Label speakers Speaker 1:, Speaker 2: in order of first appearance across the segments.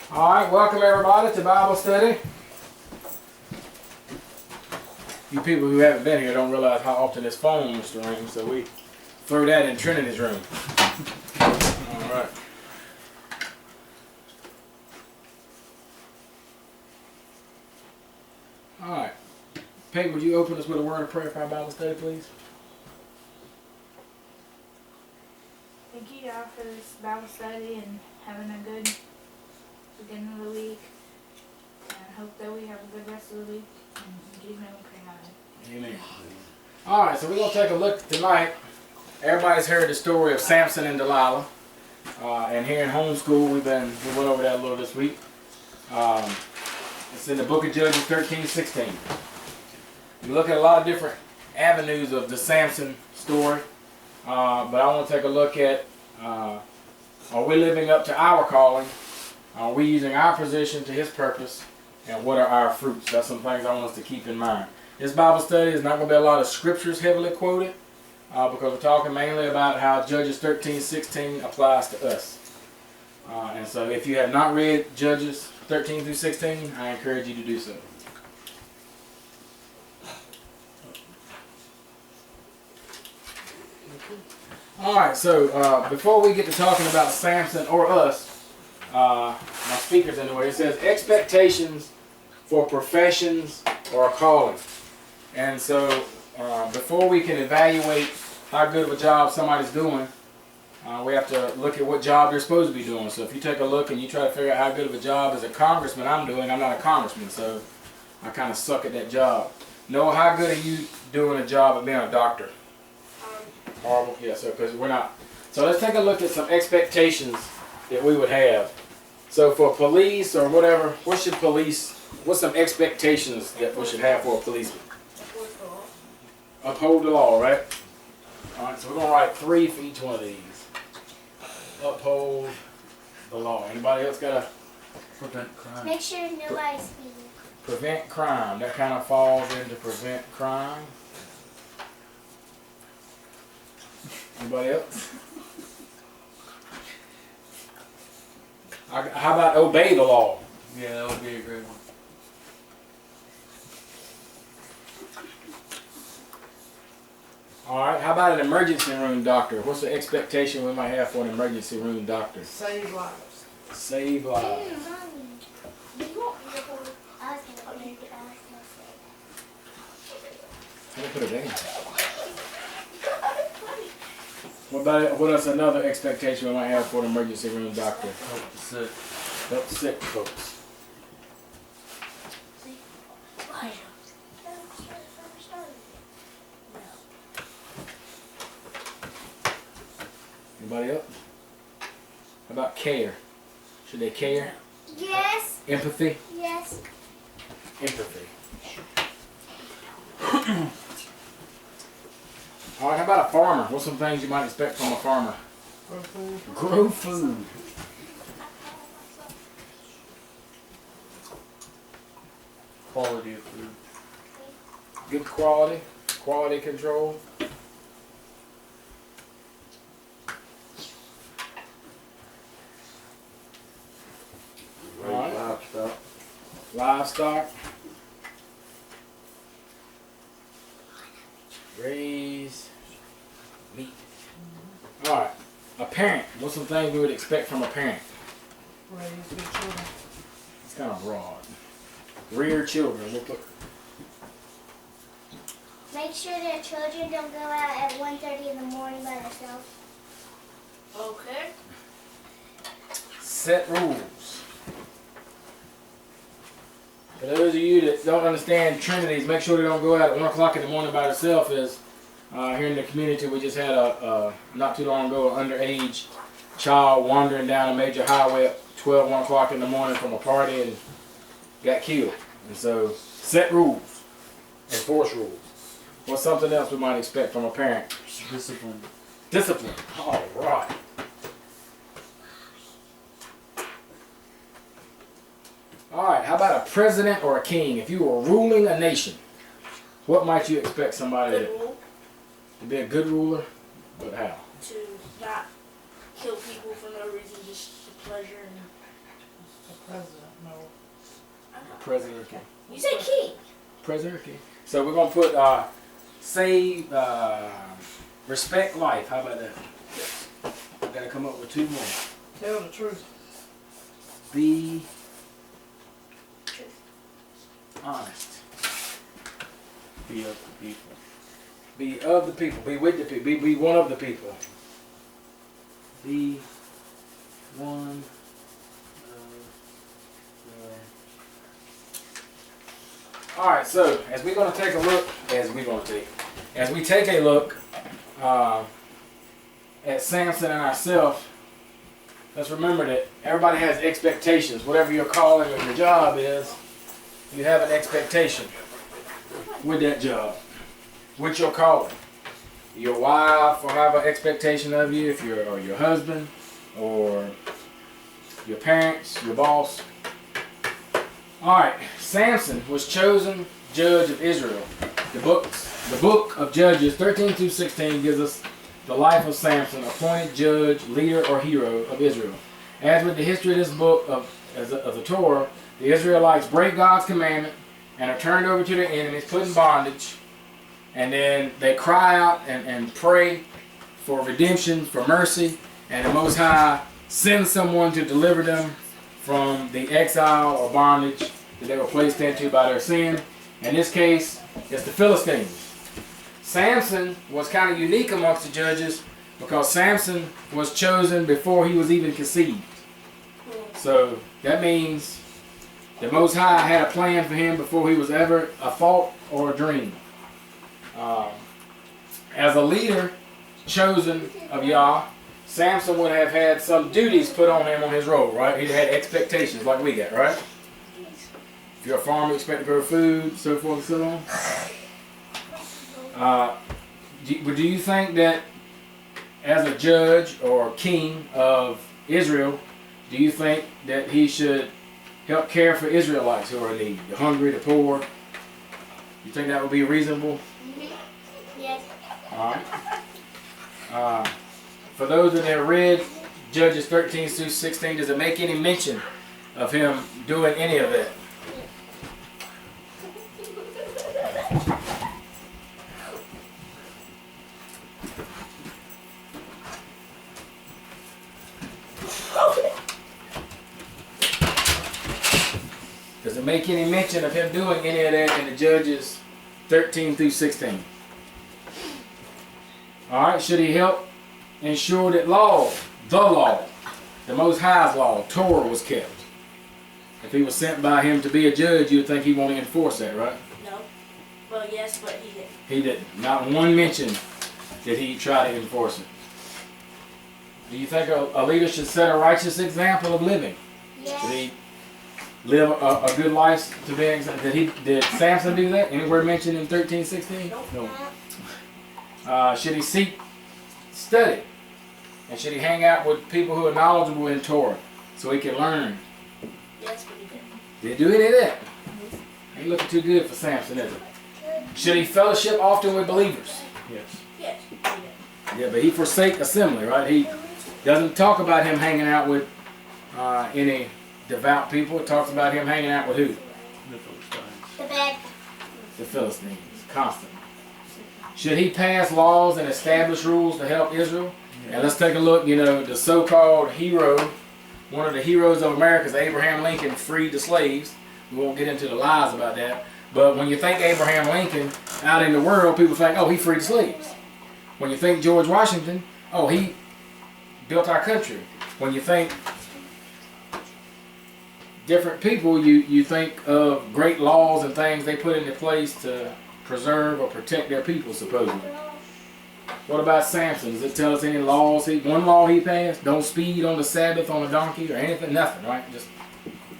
Speaker 1: All right, welcome everybody to Bible study. You people who haven't been here don't realize how often this phone used to ring, so we throw that in Trinity's room. All right. All right. Peyton, would you open us with a word of prayer for our Bible study, please?
Speaker 2: Thank you, God, for this Bible study and having a good beginning of the week. And I hope that we have a good rest of the week. And in Jesus' name we pray.
Speaker 1: Amen. All right, so we're going to take a look tonight. Everybody's heard the story of Samson and Delilah. And here in homeschool, we went over that a little this week. It's in the book of Judges 13:16. We look at a lot of different avenues of the Samson story. But I want to take a look at, are we living up to our calling? Are we using our position to his purpose? And what are our fruits? That's some things I want us to keep in mind. This Bible study is not going to be a lot of scriptures heavily quoted, because we're talking mainly about how Judges 13:16 applies to us. And so if you have not read Judges 13 through 16, I encourage you to do so. Alright, so before we get to talking about Samson or us, my speakers anyway, it says expectations for professions or calling. And so before we can evaluate how good of a job somebody's doing, we have to look at what job they're supposed to be doing. So if you take a look and you try to figure out how good of a job as a congressman I'm doing, I'm not a congressman, so I kind of suck at that job. Noah, how good are you doing a job of being a doctor? Horrible. Yeah, so because we're not. So let's take a look at some expectations that we would have. So for police or whatever, what's some expectations that we should have for a policeman? Uphold the law, right? Alright, so we're going to write 3 for each one of these. Uphold the law. Anybody else got a
Speaker 3: prevent crime?
Speaker 4: Make sure nobody's speeding.
Speaker 1: Prevent crime. That kind of falls into prevent crime. Anybody else? How about obey the law?
Speaker 3: Yeah, that would be a great one.
Speaker 1: Alright, how about an emergency room doctor? What's the expectation we might have for an emergency room doctor?
Speaker 5: Save lives.
Speaker 1: Save lives. Let me put it down. What else another expectation we might have for an emergency room doctor?
Speaker 3: Help the sick.
Speaker 1: Help sick folks. Anybody else? How about care? Should they care?
Speaker 4: Yes.
Speaker 1: Empathy?
Speaker 4: Yes.
Speaker 1: Empathy. Alright, how about a farmer? What's some things you might expect from a farmer? Grow food.
Speaker 3: Quality of food.
Speaker 1: Good quality. Quality control. Alright. Livestock. Raise meat. Alright. A parent. What's some things we would expect from a parent?
Speaker 5: Raise good children.
Speaker 1: It's kind of broad. Rear children.
Speaker 4: Make sure their children don't go out at 1:30 in the morning by themselves.
Speaker 2: Okay.
Speaker 1: Set rules. For those of you that don't understand Trinities, make sure they don't go out at 1 o'clock in the morning by themselves. As here in the community, we just had not too long ago, an underage child wandering down a major highway at 1 o'clock in the morning from a party and got killed. And so, set rules. Enforce rules. What's something else we might expect from a parent?
Speaker 3: Discipline.
Speaker 1: Discipline. All right. Alright, how about a president or a king? If you were ruling a nation, what might you expect somebody
Speaker 2: Good rule
Speaker 1: to be a good ruler? But how?
Speaker 2: to not kill people for no reason, just for pleasure and
Speaker 1: President or king?
Speaker 4: You say king.
Speaker 1: President or king. So we're gonna put save, respect life. How about that? I gotta come up with two more.
Speaker 5: Tell the truth.
Speaker 1: Be honest.
Speaker 3: Be of the people.
Speaker 1: Be of the people. Be with the people. Be one of the people. Be one of the. All right. So as we take a look at Samson and ourselves, let's remember that everybody has expectations. Whatever your calling or your job is, you have an expectation with that job, with your calling. Your wife will have an expectation of you, if you're or your husband, or your parents, your boss. All right, Samson was chosen judge of Israel. The book of Judges 13 through 16 gives us the life of Samson, appointed judge, leader, or hero of Israel. As with the history of this book of the Torah, the Israelites break God's commandment and are turned over to their enemies, put in bondage, and then they cry out and pray for redemption, for mercy, and the Most High sends someone to deliver them from the exile or bondage that they were placed into by their sin. In this case, it's the Philistines. Samson was kind of unique amongst the judges because Samson was chosen before he was even conceived. So that means the Most High had a plan for him before he was ever a thought or a dream. As a leader chosen of Yah, Samson would have had some duties put on him on his role, right? He had expectations like we got, right? If you're a farmer, you expect to grow food, so forth and so on. Do you think that as a judge or king of Israel, do you think that he should help care for Israelites who are in need, the hungry, the poor? You think that would be reasonable?
Speaker 4: Yes.
Speaker 1: All right. For those that have read Judges 13 through 16, does it make any mention of him doing any of that? Does it make any mention of him doing any of that in the Judges 13 through 16? Alright, should he help ensure that the Most High's law, Torah, was kept? If he was sent by him to be a judge, you would think he'd want to enforce that, right?
Speaker 4: No. Well, yes, but he didn't.
Speaker 1: He didn't. Not one mention did he try to enforce it. Do you think a leader should set a righteous example of living?
Speaker 4: Yes.
Speaker 1: Did he live a good life to be an example? Did Samson do that? Anywhere mentioned in 13:16?
Speaker 4: No.
Speaker 1: Should he seek study? And should he hang out with people who are knowledgeable in Torah so he can learn?
Speaker 4: Yes, but he didn't.
Speaker 1: Did he do any of that? Ain't looking too good for Samson, is it? Should he fellowship often with believers?
Speaker 3: Yes.
Speaker 4: Yes, he didn't.
Speaker 1: Yeah, but he forsake assembly, right? He doesn't talk about him hanging out with any devout people. It talks about him hanging out with who?
Speaker 3: The Philistines.
Speaker 4: The bed.
Speaker 1: The Philistines, constantly. Should he pass laws and establish rules to help Israel? And let's take a look, the so-called hero, one of the heroes of America is Abraham Lincoln, freed the slaves. We won't get into the lies about that. But when you think Abraham Lincoln out in the world, people think, oh, he freed the slaves. When you think George Washington, oh, he built our country. When you think different people, you think of great laws and things they put into place to preserve or protect their people, supposedly. What about Samson? Does it tell us any laws? One law he passed? Don't speed on the Sabbath on a donkey or anything? Nothing, right? Just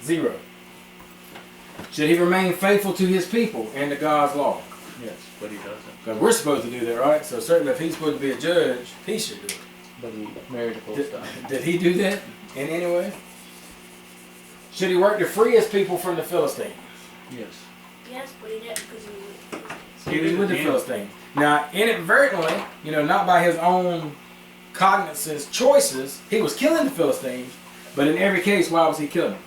Speaker 1: zero. Should he remain faithful to his people and to God's law?
Speaker 3: Yes, but he doesn't.
Speaker 1: Because we're supposed to do that, right? So certainly if he's supposed to be a judge, he should do it.
Speaker 3: But he married a Philistine.
Speaker 1: Did he do that in any way? Should he work to free his people from the Philistines?
Speaker 3: Yes.
Speaker 4: Yes, but he didn't because
Speaker 1: He was with the Philistines. Now, inadvertently, not by his own cognizance choices, he was killing the Philistines. But in every case, why was he killing them?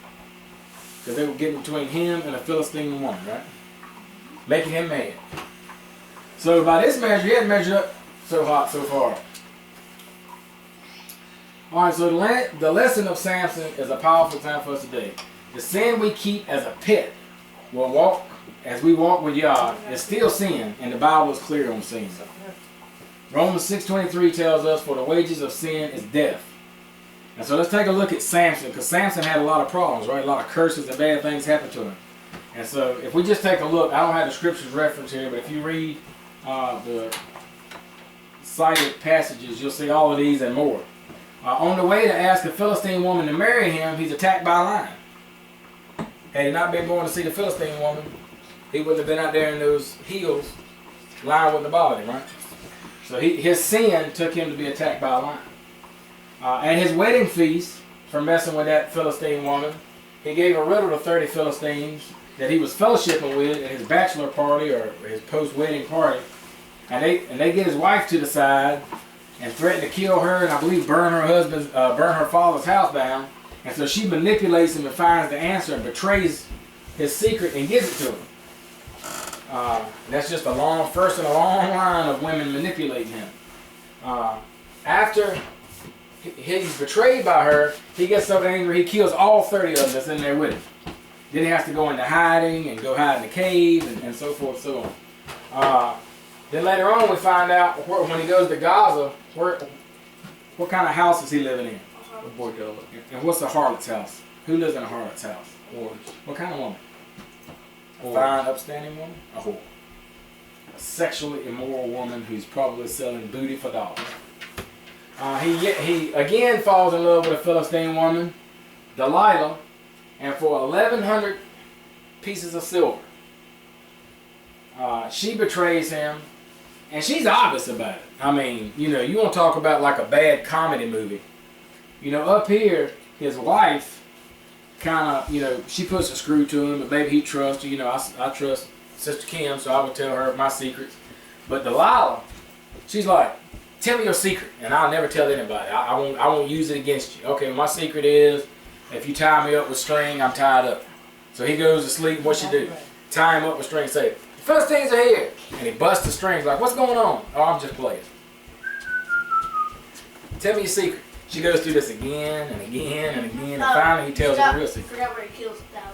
Speaker 1: because they were getting between him and a Philistine woman, right? Making him mad. So by this measure, he hadn't measured up so hot so far. Alright, so the lesson of Samson is a powerful time for us today. The sin we keep as a pet as we walk with Yah is still sin, and the Bible is clear on sin. Romans 6:23 tells us, for the wages of sin is death. And so let's take a look at Samson, because Samson had a lot of problems, right? A lot of curses and bad things happened to him. And so if we just take a look, I don't have the scriptures reference here, but if you read the cited passages, you'll see all of these and more. On the way to ask a Philistine woman to marry him, he's attacked by a lion. Had he not been going to see the Philistine woman, he wouldn't have been out there in those heels. Lion wouldn't have bothered him, right? So his sin took him to be attacked by a lion. At his wedding feast, for messing with that Philistine woman, he gave a riddle to 30 Philistines that he was fellowshipping with at his bachelor party or his post-wedding party. And they get his wife to the side and threaten to kill her, and I believe burn her father's house down. And so she manipulates him and finds the answer and betrays his secret and gives it to him. That's just first in a long line of women manipulating him. After he's betrayed by her, he gets so angry he kills all 30 of them that's in there with him. Then he has to go into hiding and go hide in the cave and so forth and so on. Then later on we find out when he goes to Gaza, what kind of house is he living in?
Speaker 3: A bordello.
Speaker 1: And what's a harlot's house? Who lives in a harlot's house?
Speaker 3: Whores.
Speaker 1: What kind of woman? A
Speaker 3: Whore.
Speaker 1: fine, upstanding woman? A whore. A sexually immoral woman who's probably selling booty for dollars. He again falls in love with a Philistine woman, Delilah, and for 1,100 pieces of silver, she betrays him, and she's obvious about it. I mean, you want to talk about like a bad comedy movie. Up here, his wife kind of, she puts a screw to him, but maybe he trusts her. I trust Sister Kim, so I would tell her my secrets. But Delilah, she's like, tell me your secret, and I'll never tell anybody. I won't use it against you. Okay, my secret is, if you tie me up with string, I'm tied up. So he goes to sleep, what she do? Tie him up with string, say, the Philistines are here. And he busts the strings, like, what's going on? Oh, I'm just playing. Tell me your secret. She goes through this again and again and again, and finally he tells her the real secret.
Speaker 4: Forgot where he kills that.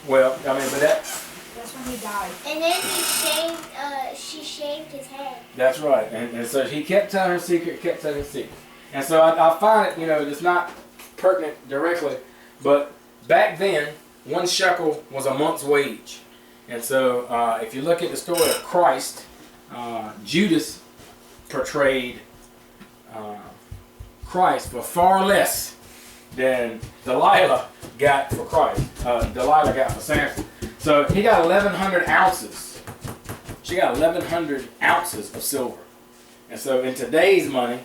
Speaker 1: Well, I mean, but
Speaker 2: That's when he died.
Speaker 4: And then she shaved his head.
Speaker 1: that's right. And so he kept telling her secret, kept telling her secret. And so I find it, it's not pertinent directly, but back then, 1 shekel was a month's wage. And so if you look at the story of Christ, Judas portrayed Christ for far less than Delilah got for Christ. Delilah got for Samson. So he got 1,100 ounces. She got 1,100 ounces of silver. And so in today's money,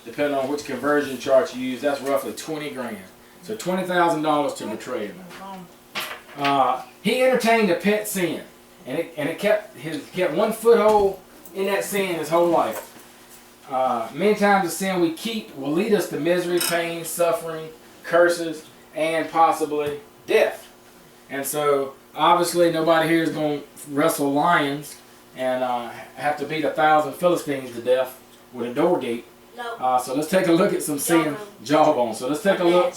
Speaker 1: depending on which conversion chart you use, that's roughly 20 grand. So $20,000 to betray him. He entertained a pet sin, and it kept one foothold in that sin his whole life. Many times the sin we keep will lead us to misery, pain, suffering, curses, and possibly death. And so obviously nobody here is going to wrestle lions and have to beat 1,000 Philistines to death with a door gate.
Speaker 4: No.
Speaker 1: So let's take a look at some sin, jawbone. So let's take a look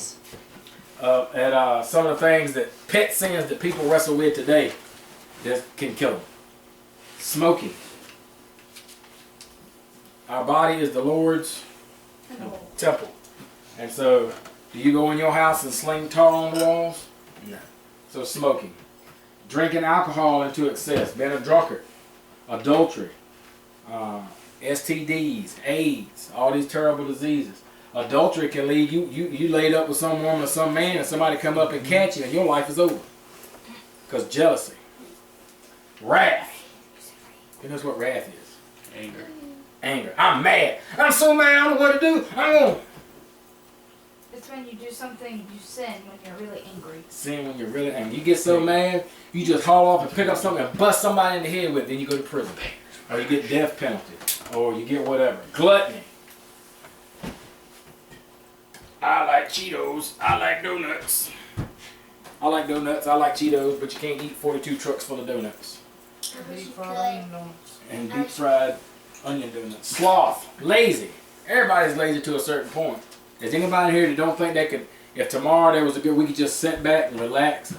Speaker 1: at some of the things pet sins that people wrestle with today that can kill them. Smoking. Our body is the Lord's temple. And so, do you go in your house and sling tar on the walls? No. So smoking. Drinking alcohol into excess. Being a drunkard. Adultery. STDs. AIDS. All these terrible diseases. Adultery can lead you laid up with some woman or some man and somebody come up and catch you and your life is over. Because jealousy. Wrath. Who knows what wrath is?
Speaker 3: Anger.
Speaker 1: Anger. I'm mad. I'm so mad I don't know what to do. I'm going.
Speaker 2: It's when you do something, you sin when you're really angry.
Speaker 1: Sin when you're really angry. You get so mad, you just haul off and pick up something and bust somebody in the head with it, then you go to prison. Or you get death penalty. Or you get whatever. Gluttony. I like Cheetos. I like donuts. I like donuts. I like Cheetos, but you can't eat 42 trucks full of donuts.
Speaker 5: Deep fried onion donuts.
Speaker 1: And deep fried onion donuts. Sloth. Lazy. Everybody's lazy to a certain point. Is anybody here that don't think they could, if tomorrow there was a good, we could just sit back and relax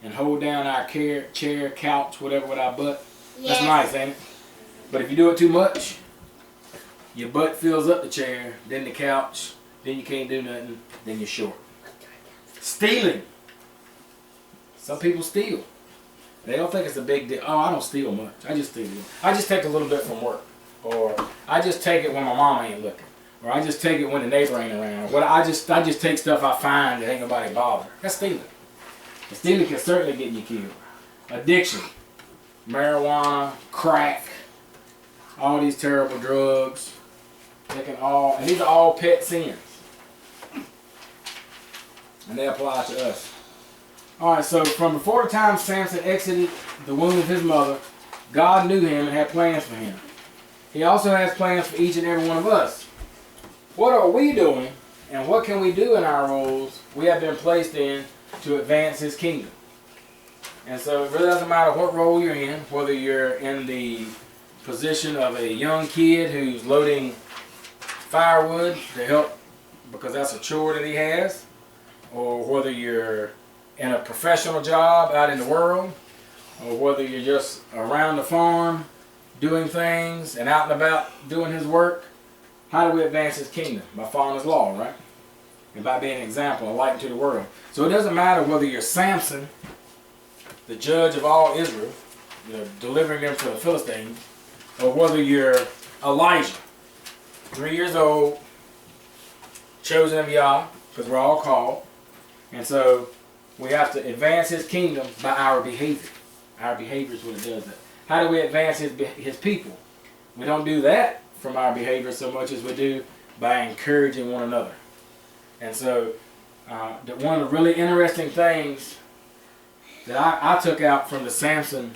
Speaker 1: and hold down our chair, couch, whatever with our butt?
Speaker 4: Yes.
Speaker 1: That's nice, ain't it? But if you do it too much, your butt fills up the chair, then the couch, then you can't do nothing, then you're short. Stealing. Some people steal. They don't think it's a big deal. Oh, I don't steal much. I just steal. I just take a little bit from work. Or I just take it when my mama ain't looking. Or I just take it when the neighbor ain't around. Or I just take stuff I find that ain't nobody bother. That's stealing. And stealing can certainly get you killed. Addiction. Marijuana, crack, all these terrible drugs. They can all, and these are all pet sins. And they apply to us. Alright, so from before the time Samson exited the womb of his mother, God knew him and had plans for him. He also has plans for each and every one of us. What are we doing, and what can we do in our roles we have been placed in to advance His kingdom? And so it really doesn't matter what role you're in, whether you're in the position of a young kid who's loading firewood to help because that's a chore that he has, or whether you're in a professional job out in the world, or whether you're just around the farm doing things and out and about doing His work. How do we advance His kingdom? By following His law, right? And by being an example, a light to the world. So it doesn't matter whether you're Samson, the judge of all Israel, delivering them to the Philistines, or whether you're Elijah, 3 years old, chosen of Yah, because we're all called. And so we have to advance His kingdom by our behavior. Our behavior is what it does that. How do we advance His people? We don't do that from our behavior so much as we do by encouraging one another. And so one of the really interesting things that I took out from the Samson,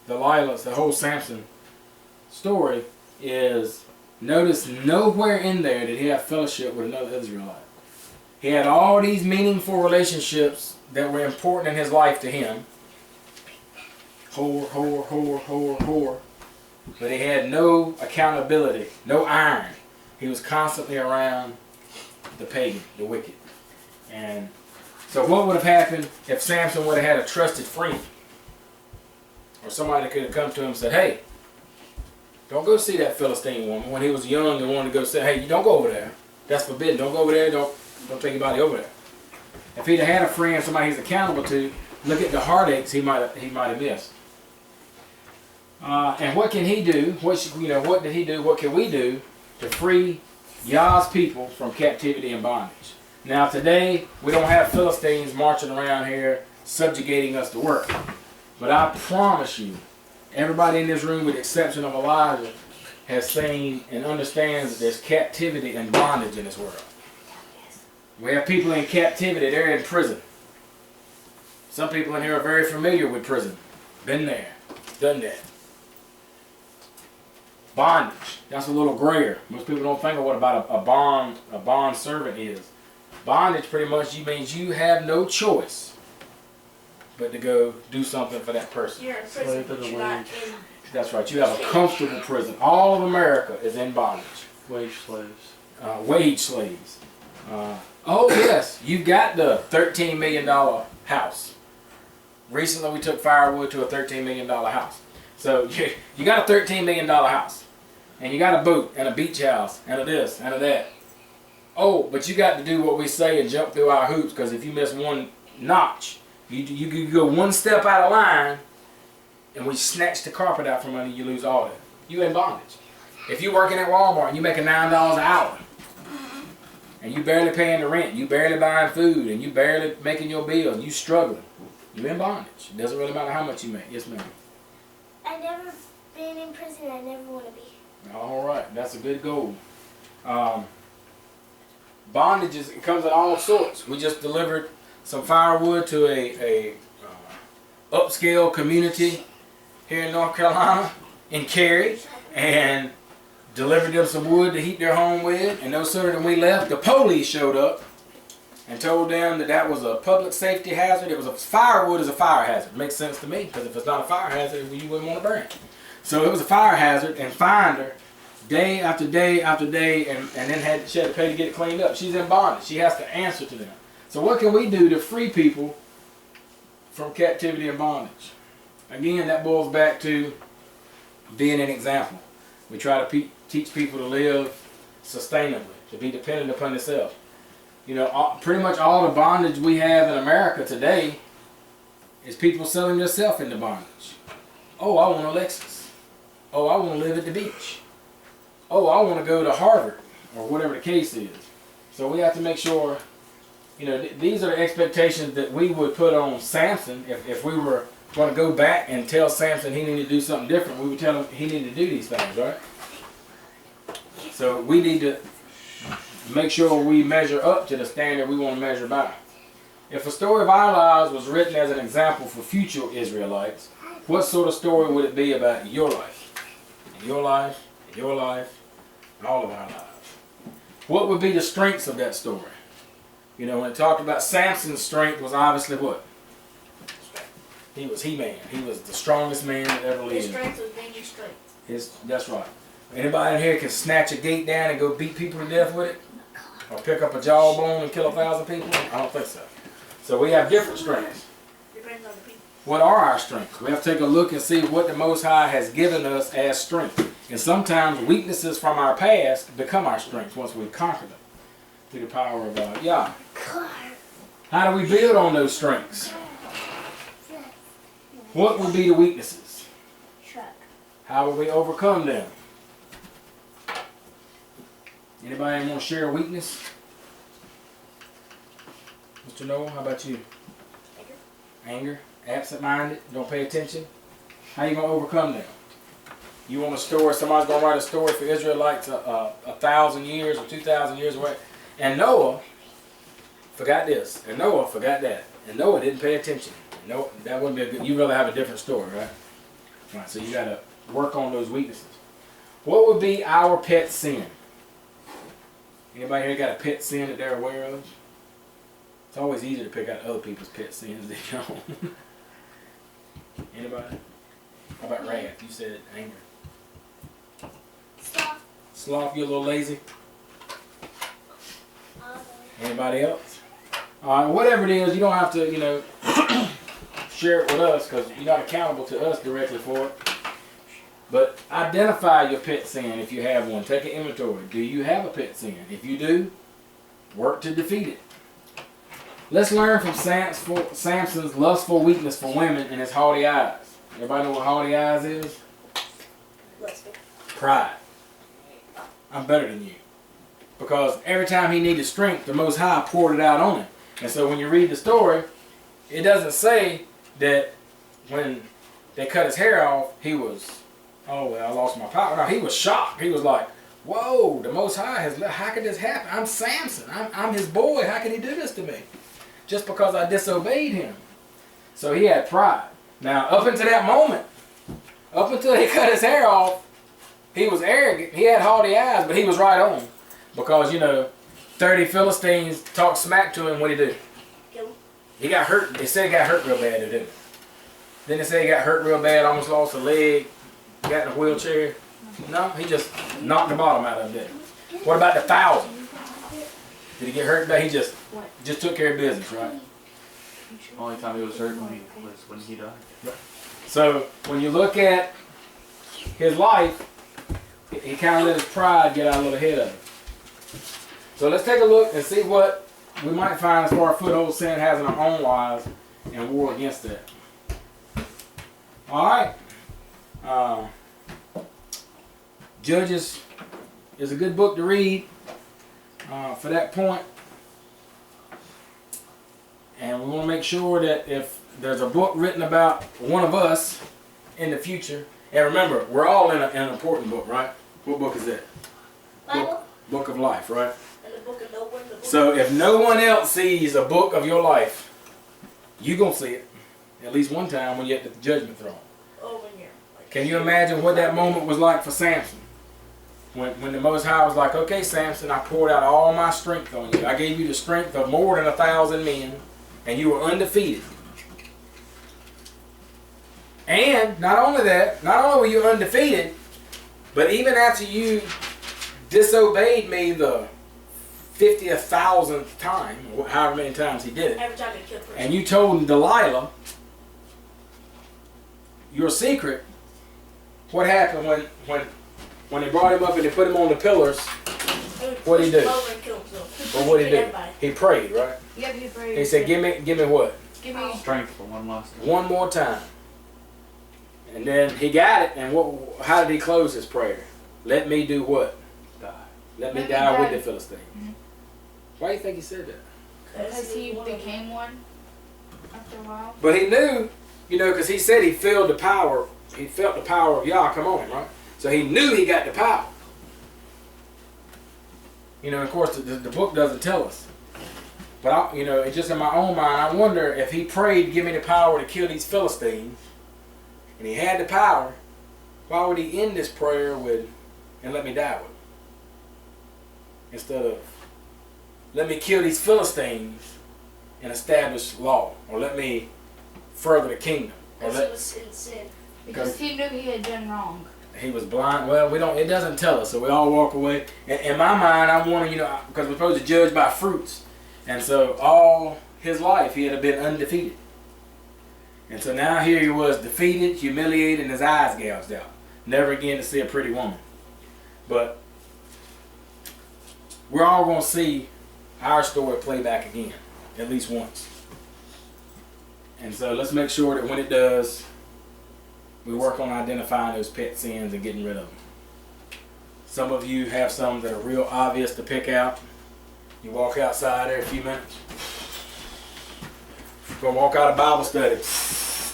Speaker 1: Delilah's, the whole Samson story is, notice nowhere in there did he have fellowship with another Israelite. He had all these meaningful relationships that were important in his life to him. Whore. But he had no accountability, no iron. He was constantly around the pagan, the wicked. And so what would have happened if Samson would have had a trusted friend? Or somebody that could have come to him and said, hey, don't go see that Philistine woman. When he was young and wanted to go say, hey, you don't go over there. That's forbidden. Don't go over there. Don't take anybody over there. If he'd have had a friend, somebody he's accountable to, look at the heartaches he might have missed. And what can he do? What did he do? What can we do to free Yah's people from captivity and bondage? Now today, we don't have Philistines marching around here subjugating us to work. But I promise you, everybody in this room with the exception of Elijah has seen and understands that there's captivity and bondage in this world. We have people in captivity, they're in prison. Some people in here are very familiar with prison. Been there, done that. Bondage, that's a little grayer. Most people don't think of what about a bond servant is. Bondage pretty much means you have no choice but to go do something for that person.
Speaker 5: You're in prison, but you're not in.
Speaker 1: That's right, you have a comfortable prison. All of America is in bondage.
Speaker 3: Wage slaves.
Speaker 1: Wage slaves. Oh yes, you've got the $13 million house. Recently we took firewood to a $13 million house. So you got a $13 million house. And you got a boat and a beach house and a this and a that. Oh, but you got to do what we say and jump through our hoops, because if you miss one notch, you go one step out of line and we snatch the carpet out from under you, lose all that. You in bondage. If you're working at Walmart and you're making $9 an hour and you barely paying the rent, you barely buying food, and you barely making your bills, you struggling, you're in bondage. It doesn't really matter how much you make. Yes, ma'am.
Speaker 4: I've never been in prison. I never want to be.
Speaker 1: All right, that's a good goal. Bondage it comes in all sorts. We just delivered some firewood to a upscale community here in North Carolina, in Cary, and delivered them some wood to heat their home with, and no sooner than we left, the police showed up and told them that that was a public safety hazard. It was firewood is a fire hazard. Makes sense to me, because if it's not a fire hazard, you wouldn't want to burn it. So it was a fire hazard, and fined her day after day after day, and then she had to pay to get it cleaned up. She's in bondage. She has to answer to them. So what can we do to free people from captivity and bondage? Again, that boils back to being an example. We try to teach people to live sustainably, to be dependent upon themselves. You know, pretty much all the bondage we have in America today is people selling themselves into bondage. Oh, I want a Lexus. Oh, I want to live at the beach. Oh, I want to go to Harvard, or whatever the case is. So we have to make sure, you know, these are the expectations that we would put on Samson. If we were going to go back and tell Samson he needed to do something different, we would tell him he needed to do these things, right? So we need to make sure we measure up to the standard we want to measure by. If a story of our lives was written as an example for future Israelites, what sort of story would it be about your life? Your life, your life, and all of our lives. What would be the strengths of that story? You know, when it talked about Samson's strength was obviously what? He was He-Man. He was the strongest man that ever lived.
Speaker 2: His strength was being his strength.
Speaker 1: That's right. Anybody in here can snatch a gate down and go beat people to death with it? Or pick up a jawbone and kill 1,000 people? I don't think so. So we have different strengths.
Speaker 2: Depends on the people.
Speaker 1: What are our strengths? We have to take a look and see what the Most High has given us as strength. And sometimes weaknesses from our past become our strengths once we conquer them through the power of God. Yeah. How do we build on those strengths? What would be the weaknesses? How will we overcome them? Anybody want to share a weakness? Mr. Noel, how about you? Anger. Absent-minded. Don't pay attention. How you going to overcome them? You want a story, somebody's going to write a story for Israelites 1,000 years or 2,000 years away. And Noah forgot this. And Noah forgot that. And Noah didn't pay attention. No, that wouldn't be a good, you'd rather have a different story, right? Right, so you got to work on those weaknesses. What would be our pet sin? Anybody here got a pet sin that they're aware of? It's always easy to pick out other people's pet sins than your own. Anybody? How about wrath? You said anger.
Speaker 4: Sloth.
Speaker 1: Sloth, you a little lazy? Anybody else? All right, whatever it is, you don't have to, you know, share it with us because you're not accountable to us directly for it. But identify your pet sin if you have one. Take an inventory. Do you have a pet sin? If you do, work to defeat it. Let's learn from Samson's lustful weakness for women and his haughty eyes. Everybody know what haughty eyes is? Pride. I'm better than you. Because every time he needed strength, the Most High poured it out on him. And so when you read the story, it doesn't say that when they cut his hair off, he was, oh, well, I lost my power. No, he was shocked. He was like, whoa, the Most High has, how could this happen? I'm Samson. I'm his boy. How can he do this to me? Just because I disobeyed him. So he had pride. Now, up until that moment, up until they cut his hair off, he was arrogant. He had haughty eyes, but he was right on. Because, you know, 30 Philistines talked smack to him. What did he do?
Speaker 2: Kill him.
Speaker 1: He got hurt. They said he got hurt real bad, didn't they? Then they said he got hurt real bad, almost lost a leg, got in a wheelchair. No, he just knocked the bottom out of it. What about the 1,000? Did he get hurt bad? He just took care of business, right?
Speaker 3: Only time he was hurt was when he died.
Speaker 1: So when you look at his life, he kind of let his pride get out a little ahead of him. So let's take a look and see what we might find as far as foothold sin has in our own lives and war against that. All right. Judges is a good book to read for that point. And we want to make sure that if there's a book written about one of us in the future, and remember, we're all in an important book, right? What book is that?
Speaker 4: Bible.
Speaker 1: Book of life, right?
Speaker 2: And the book of no one.
Speaker 1: So if no one else sees a book of your life, you're going to see it at least one time when you're at the judgment throne.
Speaker 2: Oh, when you're.
Speaker 1: Can you imagine what that moment was like for Samson? when the Most High was like, okay, Samson, I poured out all my strength on you. I gave you the strength of more than 1,000 men, and you were undefeated. And not only that, not only were you undefeated, but even after you disobeyed me the 50,000th time, or however many times he did it,
Speaker 6: Every time he killed a person.
Speaker 1: and you told Delilah your secret, what happened when they brought him up and they put him on the pillars? What'd he do?
Speaker 6: Over and killed himself.
Speaker 1: Well, what did he do?
Speaker 6: Everybody.
Speaker 1: He prayed, right?
Speaker 2: Yep, you prayed.
Speaker 1: He said, give me what?
Speaker 2: Give me.
Speaker 3: Strength for one last time.
Speaker 1: One more time. And then he got it, and how did he close his prayer? Let me do what?
Speaker 3: Die.
Speaker 1: Let me
Speaker 2: Let me
Speaker 1: die with
Speaker 2: die.
Speaker 1: the Philistine.
Speaker 2: Mhm.
Speaker 1: Why do you think he said that?
Speaker 2: Because he became one after a while.
Speaker 1: But he knew, because he said he felt the power. He felt the power of Yah come on him, right? So he knew he got the power. Of course, the book doesn't tell us. But, it's just in my own mind, I wonder if he prayed, give me the power to kill these Philistines, and he had the power, why would he end this prayer with, and let me die with? Instead of, let me kill these Philistines and establish law, or let me further the kingdom. Or
Speaker 6: Because he was in sin.
Speaker 2: Because he knew he had done wrong.
Speaker 1: he was blind. Well, it doesn't tell us, so we all walk away. In my mind, I'm wondering, because we're supposed to judge by fruits. And so all his life, he had been undefeated. And so now here he was defeated, humiliated, and his eyes gouged out. Never again to see a pretty woman. But we're all going to see our story play back again, at least once. And so let's make sure that when it does, we work on identifying those pet sins and getting rid of them. Some of you have some that are real obvious to pick out. You walk outside every few minutes. Go walk out of Bible study.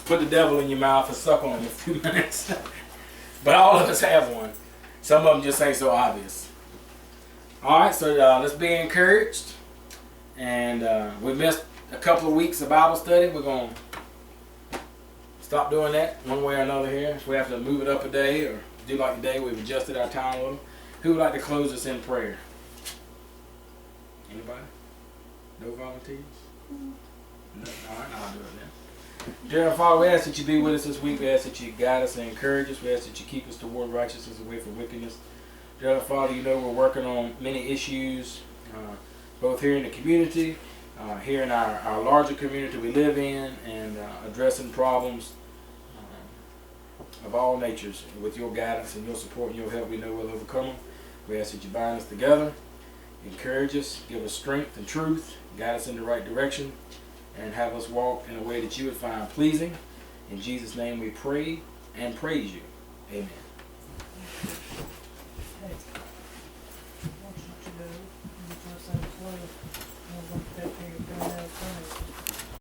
Speaker 1: Put the devil in your mouth and suck on him in a few minutes. But all of us have one. Some of them just ain't so obvious. Alright, so let's be encouraged. And we missed a couple of weeks of Bible study. We're going to stop doing that one way or another here. If we have to move it up a day or do like today, we've adjusted our time a little. Who would like to close us in prayer? Anybody? No volunteers? No? Alright, I'll do it then. Dear Father, we ask that you be with us this week. We ask that you guide us and encourage us. We ask that you keep us toward righteousness and away from wickedness. Dear Father, we're working on many issues, both here in the community, here in our larger community we live in, and addressing problems of all natures. With your guidance and your support and your help, we know we'll overcome them. We ask that you bind us together, encourage us, give us strength and truth, guide us in the right direction, and have us walk in a way that you would find pleasing. In Jesus' name we pray and praise you. Amen.
Speaker 5: Hey, I want you to go and just have a